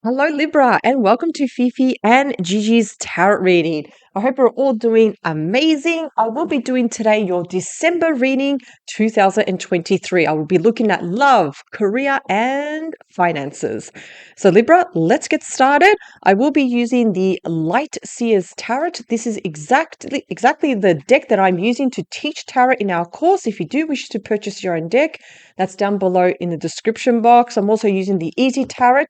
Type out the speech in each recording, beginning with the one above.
Hello, Libra, and welcome to Fifi and Gigi's tarot reading. I hope you're all doing amazing. I will be doing today your December reading 2023. I will be looking at love, career, and finances. So, Libra, let's get started. I will be using the Light Seers Tarot. This is exactly the deck that I'm using to teach tarot in our course. If you do wish to purchase your own deck, that's down below in the description box. I'm also using the Easy Tarot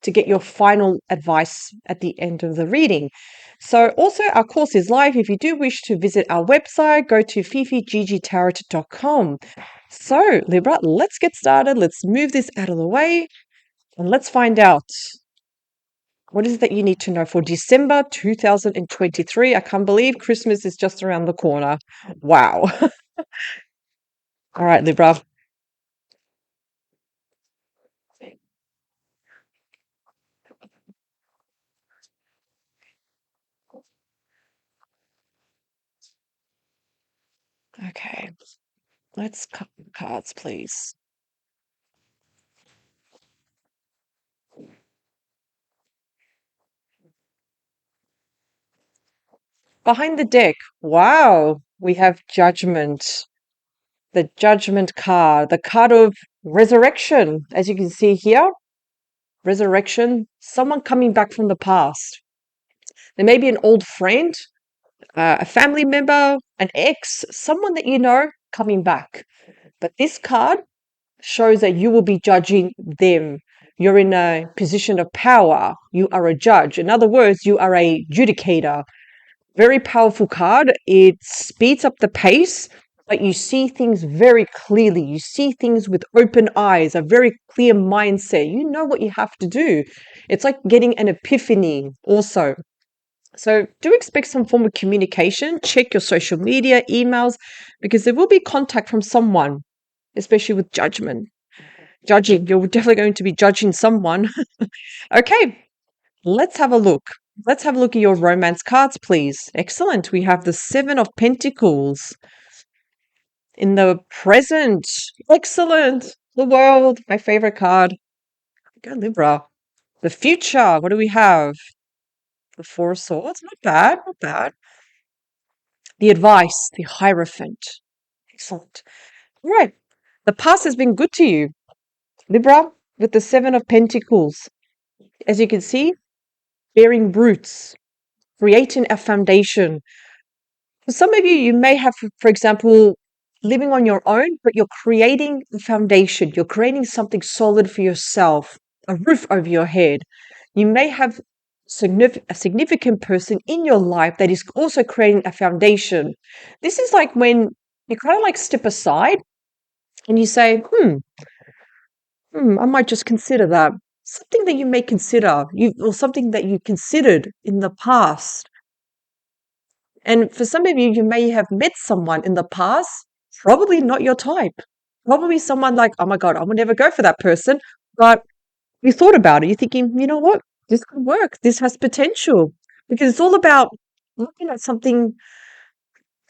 to get your final advice at the end of the reading. So also our course is live. If you do wish to visit our website, go to fifigigitarot.com. So Libra, let's get started. Let's move this out of the way and let's find out what is it that you need to know for December 2023. I can't believe Christmas is just around the corner. Wow. All right, Libra. Okay, let's cut the cards, please. Behind the deck, wow, we have Judgment. The Judgment card, the card of resurrection. As you can see here, resurrection, someone coming back from the past. There may be an old friend, a family member, an ex, someone that you know coming back. But this card shows that you will be judging them. You're in a position of power. You are a judge. In other words, you are a judicator. Very powerful card. It speeds up the pace, but you see things very clearly. You see things with open eyes, a very clear mindset. You know what you have to do. It's like getting an epiphany also. So do expect some form of communication. Check your social media, emails, because there will be contact from someone, especially with judgment. Judging, you're definitely going to be judging someone. Okay, let's have a look. Let's have a look at your romance cards, please. Excellent. We have the Seven of Pentacles in the present. Excellent. The World, my favorite card. Go Libra. The future. What do we have? The Four of Swords. Not bad. Not bad. The Advice. The Hierophant. Excellent. All right. The past has been good to you, Libra, with the Seven of Pentacles. As you can see, bearing roots, creating a foundation. For some of you, you may have, for example, living on your own, but you're creating the foundation. You're creating something solid for yourself, a roof over your head. You may have a significant person in your life that is also creating a foundation. This is like when you kind of like step aside and you say, I might just consider that. Something that you may consider, or something that you considered in the past. And for some of you, you may have met someone in the past, probably not your type. Probably someone like, oh my God, I would never go for that person. But you thought about it. You're thinking, you know what? This could work. This has potential. Because it's all about looking at something,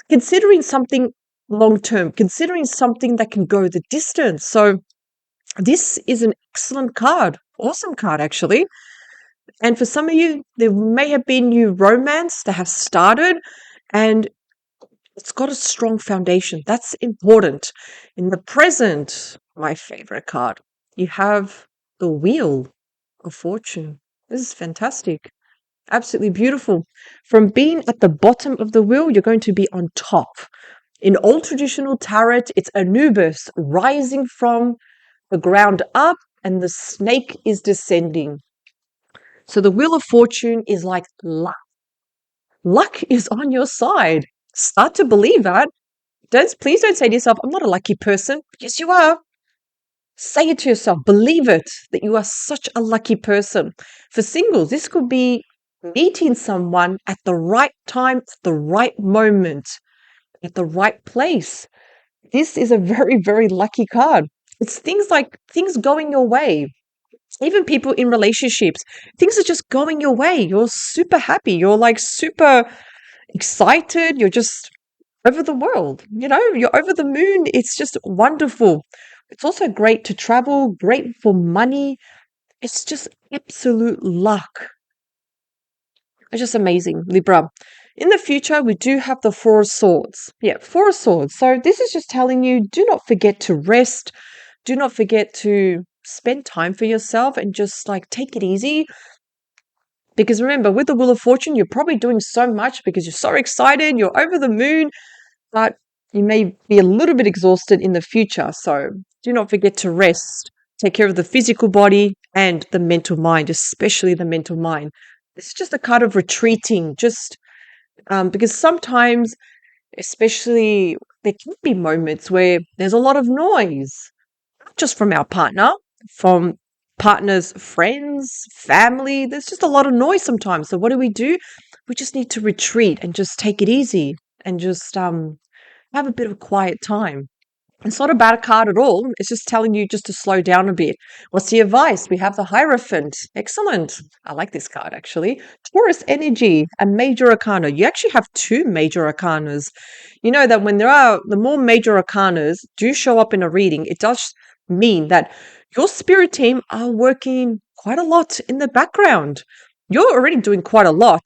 considering something long term, considering something that can go the distance. So this is an excellent card. Awesome card, actually. And for some of you, there may have been new romance that have started, and it's got a strong foundation. That's important. In the present, my favorite card, you have the Wheel of Fortune. This is fantastic. Absolutely beautiful. From being at the bottom of the wheel, you're going to be on top. In old traditional tarot, it's Anubis rising from the ground up and the snake is descending. So the Wheel of Fortune is like luck. Luck is on your side. Start to believe that. Please don't say to yourself, I'm not a lucky person. Yes, you are. Say it to yourself. Believe it that you are such a lucky person. For singles, this could be meeting someone at the right time, at the right moment, at the right place. This is a very, very lucky card. It's things like things going your way. Even people in relationships, things are just going your way. You're super happy. You're like super excited. You're just over the world. You're over the moon. It's just wonderful. It's also great to travel, great for money. It's just absolute luck. It's just amazing, Libra. In the future, we do have the Four of Swords. Yeah, Four of Swords. So this is just telling you, do not forget to rest. Do not forget to spend time for yourself and just like take it easy. Because remember, with the Wheel of Fortune, you're probably doing so much because you're so excited, you're over the moon, but you may be a little bit exhausted in the future. So do not forget to rest. Take care of the physical body and the mental mind, especially the mental mind. It's just a kind of retreating, just because sometimes, especially, there can be moments where there's a lot of noise, not just from our partner, from partners, friends, family. There's just a lot of noise sometimes. So what do? We just need to retreat and just take it easy and just have a bit of quiet time. It's not a bad card at all. It's just telling you just to slow down a bit. What's the advice? We have the Hierophant. Excellent. I like this card actually. Taurus energy, a major arcana. You actually have two major arcanas. You know that when the more major arcanas do show up in a reading, it does mean that your spirit team are working quite a lot in the background. You're already doing quite a lot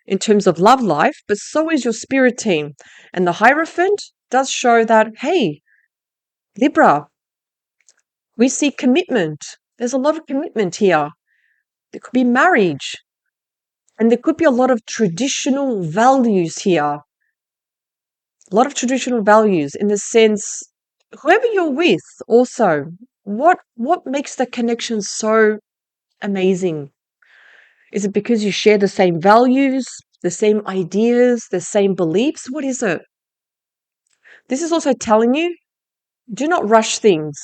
in terms of love life, but so is your spirit team. And the Hierophant does show that, hey, Libra, we see commitment. There's a lot of commitment here. There could be marriage, and there could be a lot of traditional values here. A lot of traditional values in the sense, whoever you're with, also, what makes the connection so amazing? Is it because you share the same values, the same ideas, the same beliefs? What is it? This is also telling you, do not rush things.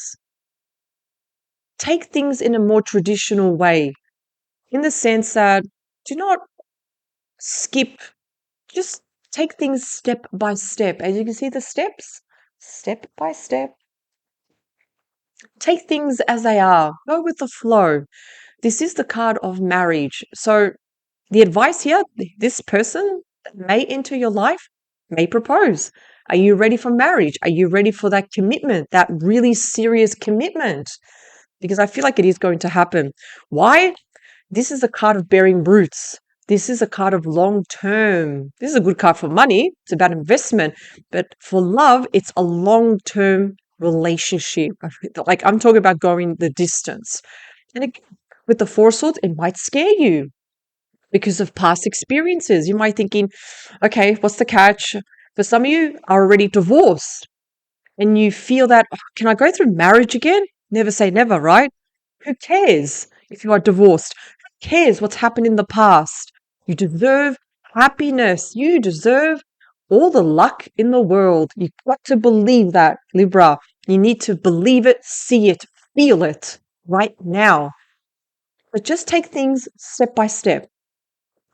Take things in a more traditional way, in the sense that do not skip, just take things step by step. As you can see, the steps, step by step. Take things as they are, go with the flow. This is the card of marriage. So, the advice here, this person that may enter your life may propose. Are you ready for marriage? Are you ready for that commitment, that really serious commitment? Because I feel like it is going to happen. Why? This is a card of bearing roots. This is a card of long term. This is a good card for money. It's about investment. But for love, it's a long term relationship. Like I'm talking about going the distance. And again, with the Four Swords, it might scare you because of past experiences. You might thinking, okay, what's the catch? For some of you are already divorced and you feel that, "Oh, can I go through marriage again?" Never say never, right? Who cares if you are divorced? Who cares what's happened in the past? You deserve happiness. You deserve all the luck in the world. You've got to believe that, Libra. You need to believe it, see it, feel it right now. But just take things step by step.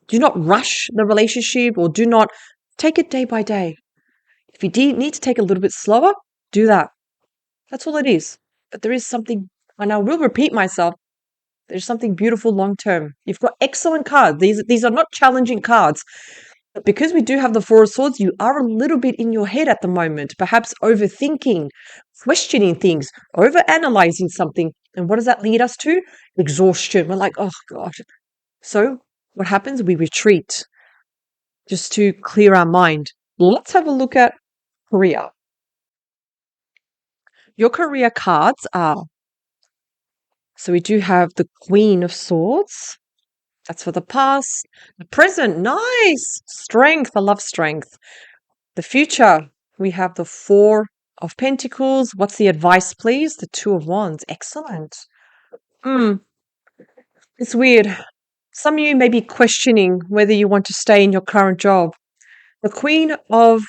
Do not rush the relationship or do not take it day by day. If you need to take it a little bit slower, do that. That's all it is. But there is something, and I will repeat myself, there's something beautiful long term. You've got excellent cards. These are not challenging cards. But because we do have the Four of Swords, you are a little bit in your head at the moment, perhaps overthinking, questioning things, overanalyzing something. And what does that lead us to? Exhaustion. We're like, oh God. So what happens? We retreat just to clear our mind. Let's have a look at career. Your career cards are, so we do have the Queen of Swords. That's for the past. The present, nice. Strength, I love strength. The future, we have the Four of Pentacles. What's the advice, please? The Two of Wands, excellent. It's weird. Some of you may be questioning whether you want to stay in your current job. The Queen of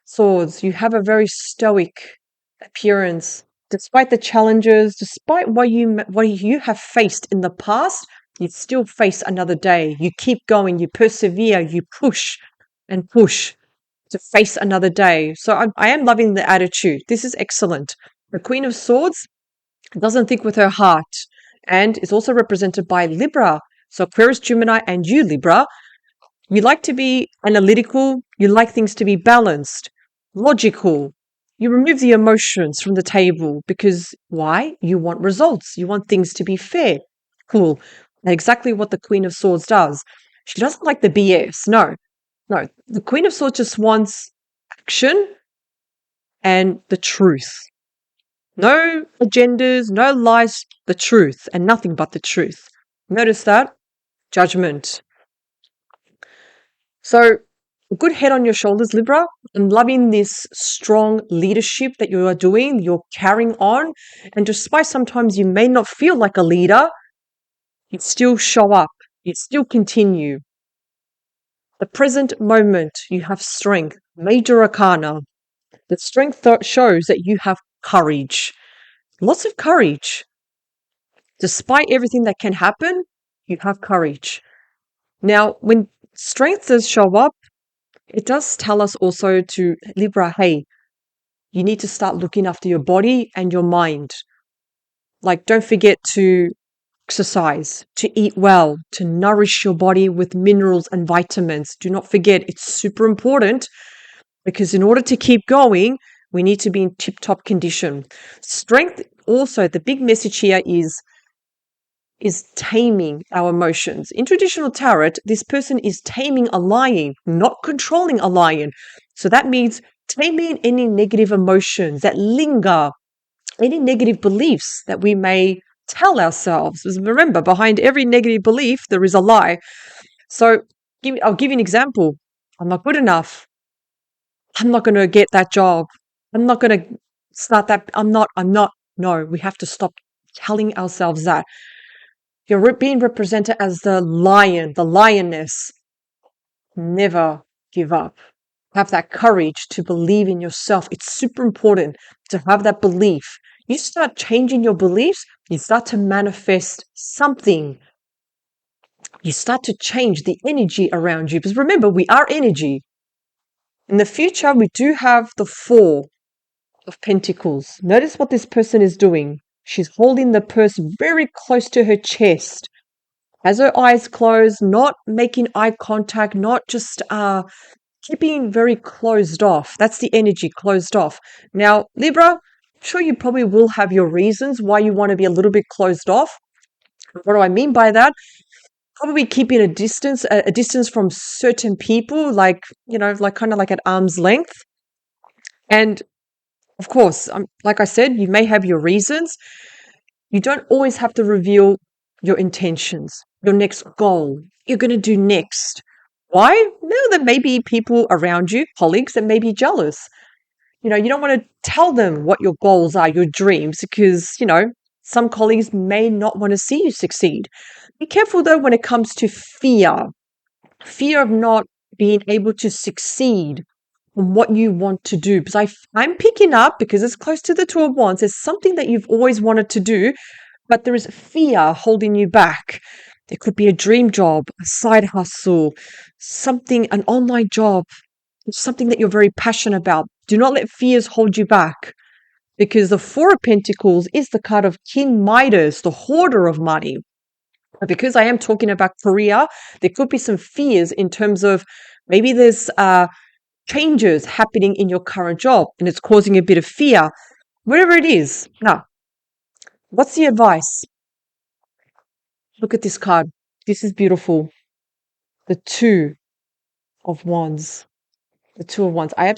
Swords, you have a very stoic appearance. Despite the challenges, despite what you have faced in the past, you still face another day. You keep going, you persevere, you push and push to face another day. So I am loving the attitude. This is excellent. The Queen of Swords doesn't think with her heart and is also represented by Libra. So Aquarius, Gemini, and you, Libra, you like to be analytical. You like things to be balanced, logical. You remove the emotions from the table because why? You want results. You want things to be fair. Cool. And exactly what the Queen of Swords does. She doesn't like the BS. No, no. The Queen of Swords just wants action and the truth. No agendas, no lies, the truth, and nothing but the truth. Notice that? Judgment. So, a good head on your shoulders, Libra. I'm loving this strong leadership that you are doing, you're carrying on. And despite sometimes you may not feel like a leader, you still show up, you still continue. The present moment, you have strength. Major arcana. The strength shows that you have courage. Lots of courage. Despite everything that can happen, you have courage. Now, when strength does show up, it does tell us also to Libra, hey, you need to start looking after your body and your mind. Like, don't forget to exercise, to eat well, to nourish your body with minerals and vitamins. Do not forget, it's super important because in order to keep going, we need to be in tip top condition. Strength, also, the big message here is taming our emotions. In traditional tarot, this person is taming a lion, not controlling a lion. So that means taming any negative emotions that linger, any negative beliefs that we may tell ourselves. Because remember, behind every negative belief, there is a lie. So I'll give you an example. I'm not good enough. I'm not going to get that job. I'm not going to start that. I'm not. No, we have to stop telling ourselves that. You're being represented as the lion, the lioness. Never give up. Have that courage to believe in yourself. It's super important to have that belief. You start changing your beliefs, you start to manifest something. You start to change the energy around you. Because remember, we are energy. In the future, we do have the Four of Pentacles. Notice what this person is doing. She's holding the purse very close to her chest. Has her eyes closed, not making eye contact, not just keeping very closed off. That's the energy, closed off. Now, Libra, I'm sure you probably will have your reasons why you want to be a little bit closed off. What do I mean by that? Probably keeping a distance from certain people, like, like kind of like at arm's length. And of course, like I said, you may have your reasons. You don't always have to reveal your intentions, your next goal, you're going to do next. Why? No, there may be people around you, colleagues, that may be jealous. You don't want to tell them what your goals are, your dreams, because, some colleagues may not want to see you succeed. Be careful, though, when it comes to fear of not being able to succeed on what you want to do. Because I'm picking up, because it's close to the Two of Wands, there's something that you've always wanted to do, but there is fear holding you back. There could be a dream job, a side hustle, something, an online job, something that you're very passionate about. Do not let fears hold you back, because the Four of Pentacles is the card of King Midas, the hoarder of money. But because I am talking about career, there could be some fears in terms of maybe there's changes happening in your current job and it's causing a bit of fear. Whatever it is. Now, what's the advice? Look at this card. This is beautiful. The Two of Wands. The Two of Wands. I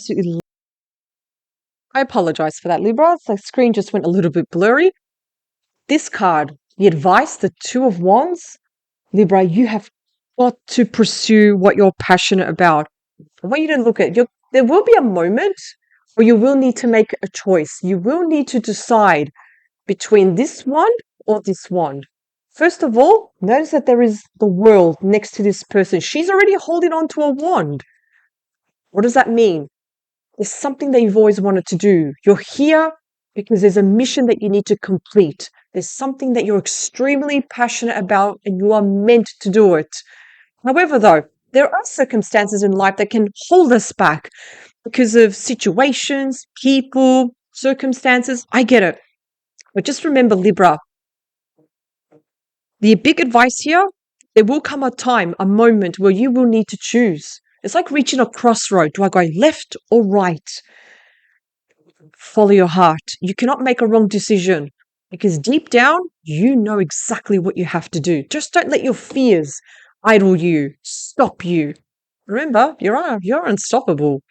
apologize for that, Libra. The screen just went a little bit blurry. This card, the advice, the Two of Wands, Libra, you have got to pursue what you're passionate about. I want you to look at there will be a moment where you will need to make a choice. You will need to decide between this one or this one. First of all, notice that there is the world next to this person. She's already holding on to a wand. What does that mean? There's something that you've always wanted to do. You're here because there's a mission that you need to complete. There's something that you're extremely passionate about and you are meant to do it. However, though, there are circumstances in life that can hold us back because of situations, people, circumstances. I get it. But just remember, Libra, the big advice here, there will come a time, a moment where you will need to choose. It's like reaching a crossroad. Do I go left or right? follow your heart. You cannot make a wrong decision because deep down, you know exactly what you have to do. Just don't let your fears idle you, stop you. Remember, you're unstoppable.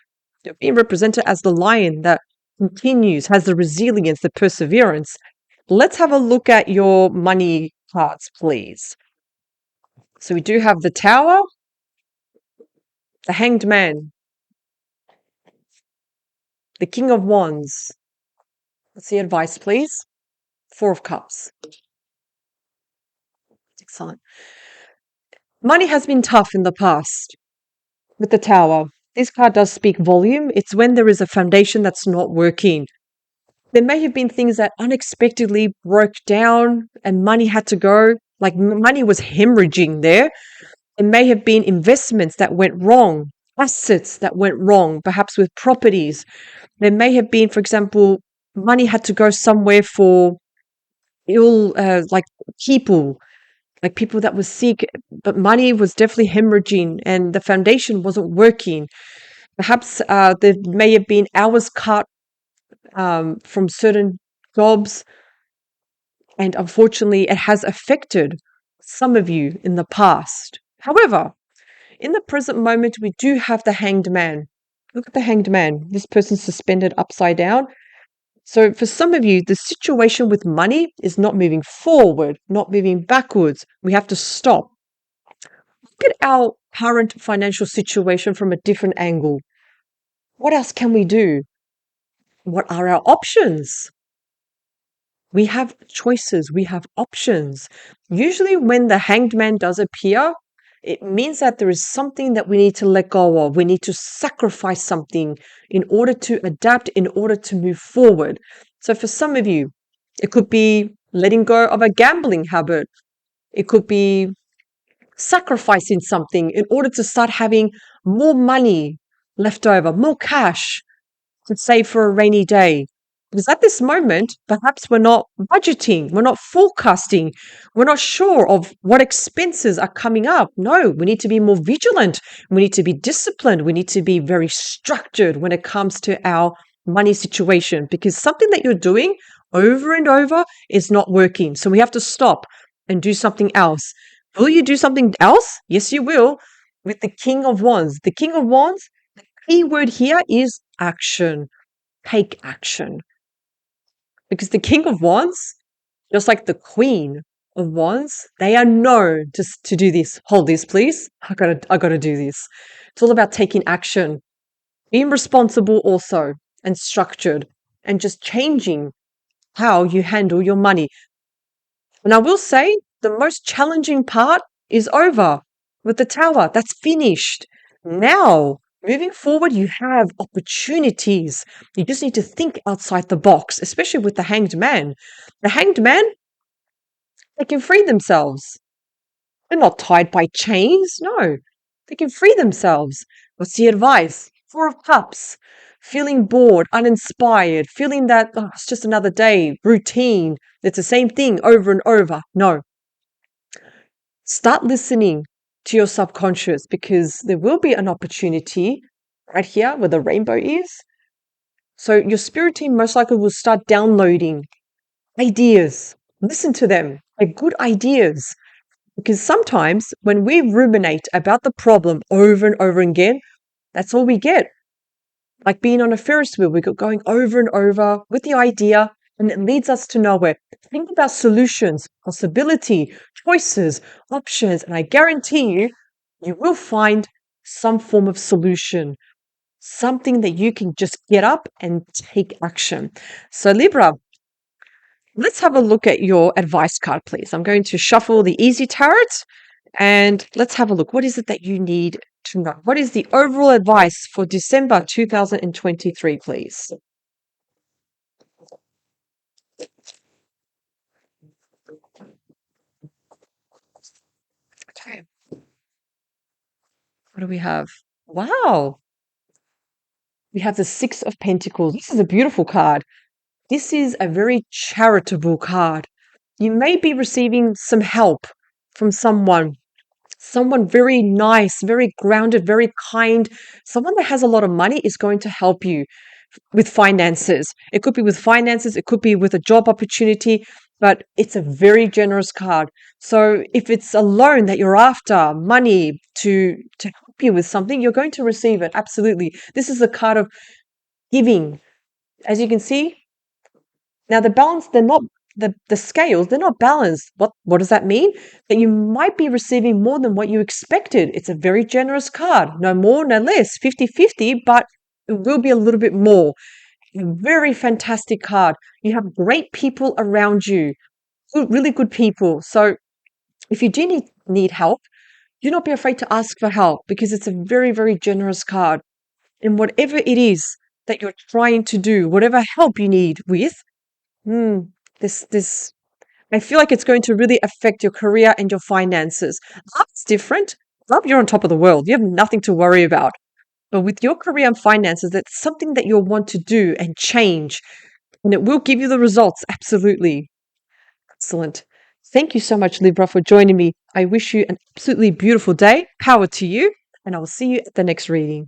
You're being represented as the lion that continues, has the resilience, the perseverance. Let's have a look at your money cards, please. So we do have the Tower, the Hanged Man, the King of Wands. What's the advice, please? Four of Cups. Excellent. Money has been tough in the past with the Tower. This card does speak volume. It's when there is a foundation that's not working. There may have been things that unexpectedly broke down and money had to go, like money was hemorrhaging there. There may have been investments that went wrong, assets that went wrong, perhaps with properties. There may have been, for example, money had to go somewhere for like people, like people that were sick, but money was definitely hemorrhaging and the foundation wasn't working. Perhaps there may have been hours cut from certain jobs, and unfortunately, it has affected some of you in the past. However, in the present moment, we do have the Hanged Man. Look at the Hanged Man. This person's suspended upside down. So for some of you, the situation with money is not moving forward, not moving backwards. We have to stop. Look at our current financial situation from a different angle. What else can we do? What are our options? We have choices, we have options. Usually, when the Hanged Man does appear, it means that there is something that we need to let go of. We need to sacrifice something in order to adapt, in order to move forward. So, for some of you, it could be letting go of a gambling habit, it could be sacrificing something in order to start having more money left over, more cash to save for a rainy day. Because at this moment, perhaps we're not budgeting, we're not forecasting, we're not sure of what expenses are coming up. No, we need to be more vigilant. We need to be disciplined. We need to be very structured when it comes to our money situation because something that you're doing over and over is not working. So we have to stop and do something else. Will you do something else? Yes, you will. With the King of Wands. The King of Wands, the key word here is action. Take action. Because the King of Wands, just like the Queen of Wands, they are known to do this. Hold this, please. I gotta do this. It's all about taking action, being responsible also, and structured, and just changing how you handle your money. And I will say the most challenging part is over with the Tower. That's finished. Now, moving forward, you have opportunities. You just need to think outside the box, especially with the Hanged Man. The Hanged Man, they can free themselves. They're not tied by chains. No, they can free themselves. What's the advice? Four of Cups. Feeling bored, uninspired, feeling that oh, it's just another day, routine. It's the same thing over and over. No. Start listening to your subconscious because there will be an opportunity right here where the rainbow is. So your spirit team most likely will start downloading ideas. Listen to them. They're good ideas. Because sometimes when we ruminate about the problem over and over again, that's all we get. Like being on a Ferris wheel, we got going over and over with the idea, and it leads us to nowhere. Think about solutions, possibility, choices, options, and I guarantee you, you will find some form of solution, something that you can just get up and take action. So, Libra, let's have a look at your advice card, please. I'm going to shuffle the Easy Tarot and let's have a look. What is it that you need to know? What is the overall advice for December 2023, please? Okay. What do we have? Wow. We have the Six of Pentacles. This is a beautiful card. This is a very charitable card. You may be receiving some help from someone very nice, very grounded, very kind. Someone that has a lot of money is going to help you. with finances. It could be with finances, it could be with a job opportunity, but it's a very generous card. So if it's a loan that you're after, money to help you with something, you're going to receive it. Absolutely. This is a card of giving. As you can see, now the balance, they're not the scales, they're not balanced. What does that mean? That you might be receiving more than what you expected. It's a very generous card. No more, no less. 50-50, but it will be a little bit more. A very fantastic card. You have great people around you. Really good people. So if you do need help, do not be afraid to ask for help because it's a very, very generous card. And whatever it is that you're trying to do, whatever help you need with, mm, this I feel like it's going to really affect your career and your finances. Love's different. Love, you're on top of the world. You have nothing to worry about. But with your career and finances, that's something that you'll want to do and change. And it will give you the results. Absolutely. Excellent. Thank you so much, Libra, for joining me. I wish you an absolutely beautiful day. Power to you. And I will see you at the next reading.